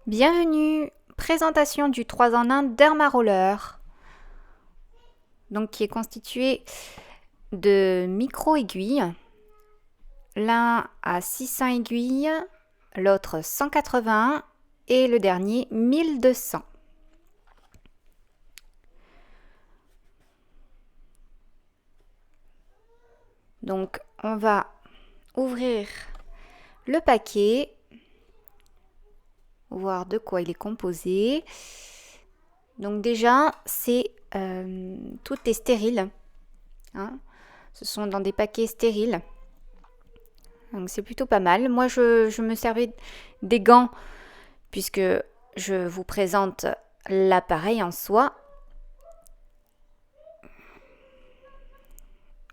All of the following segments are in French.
Bienvenue, présentation du 3 en 1 Dermaroller, donc qui est constitué de micro-aiguilles, l'un à 600 aiguilles, l'autre 180 et le dernier 1200. Donc on va ouvrir le paquet, voir de quoi il est composé. Donc déjà, tout est stérile. Hein. Ce sont dans des paquets stériles. Donc c'est plutôt pas mal. Moi, je me servais des gants puisque je vous présente l'appareil en soi.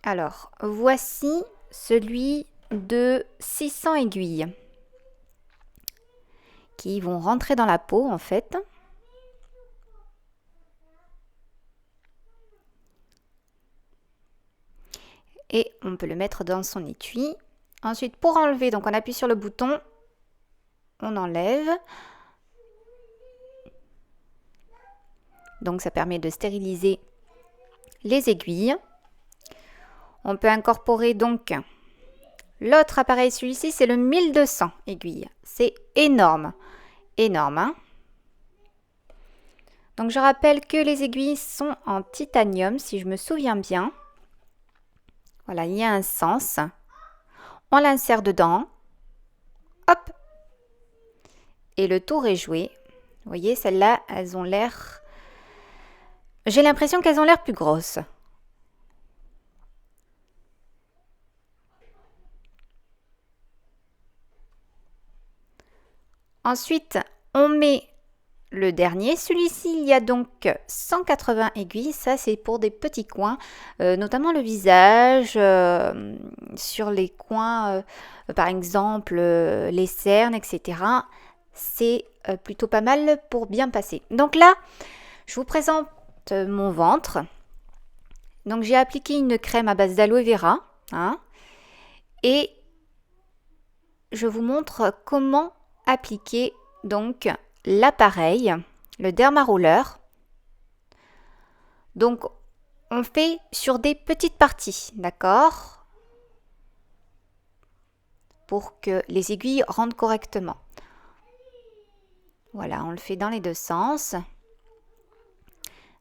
Alors, voici celui de 600 aiguilles qui vont rentrer dans la peau en fait. Et on peut le mettre dans son étui. Ensuite, pour enlever, donc on appuie sur le bouton, on enlève. Donc ça permet de stériliser les aiguilles. On peut incorporer donc l'autre appareil, celui-ci, c'est le 1200 aiguilles. C'est énorme, énorme. Hein. Donc je rappelle que les aiguilles sont en titanium, si je me souviens bien. Voilà, il y a un sens. On l'insère dedans. Hop. Et le tour est joué. Vous voyez, celles-là, elles ont l'air... J'ai l'impression qu'elles ont l'air plus grosses. Ensuite, on met le dernier. Celui-ci, il y a donc 180 aiguilles. Ça, c'est pour des petits coins, notamment le visage, sur les coins, par exemple, les cernes, etc. C'est plutôt pas mal pour bien passer. Donc là, je vous présente mon ventre. Donc j'ai appliqué une crème à base d'aloe vera. Hein, et je vous montre comment appliquer donc l'appareil, le Dermaroller. Donc on fait sur des petites parties, d'accord? Pour que les aiguilles rentrent correctement. Voilà, on le fait dans les deux sens.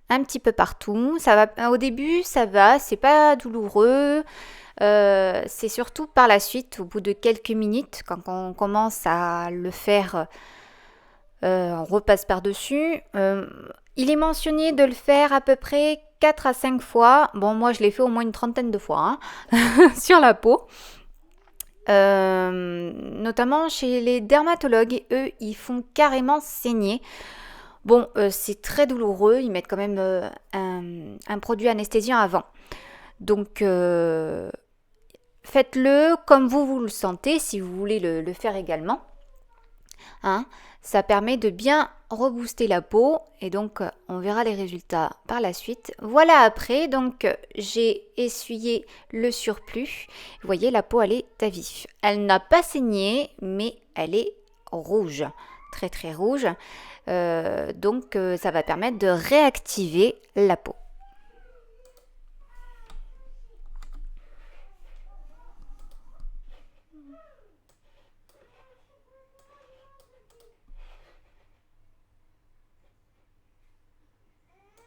Un petit peu partout. Ça va, au début, ça va, c'est pas douloureux. C'est surtout par la suite, au bout de quelques minutes, quand on commence à le faire, on repasse par-dessus. Il est mentionné de le faire à peu près 4 à 5 fois. Bon, moi, je l'ai fait au moins une trentaine de fois hein, sur la peau. Notamment chez les dermatologues, eux, ils font carrément saigner. Bon, c'est très douloureux, ils mettent quand même un produit anesthésiant avant. Donc, faites-le comme vous le sentez, si vous voulez le faire également. Hein, ça permet de bien rebooster la peau et donc on verra les résultats par la suite. Voilà après, donc j'ai essuyé le surplus. Vous voyez, la peau, elle est à vif. Elle n'a pas saigné, mais elle est rouge, très très rouge. Donc ça va permettre de réactiver la peau.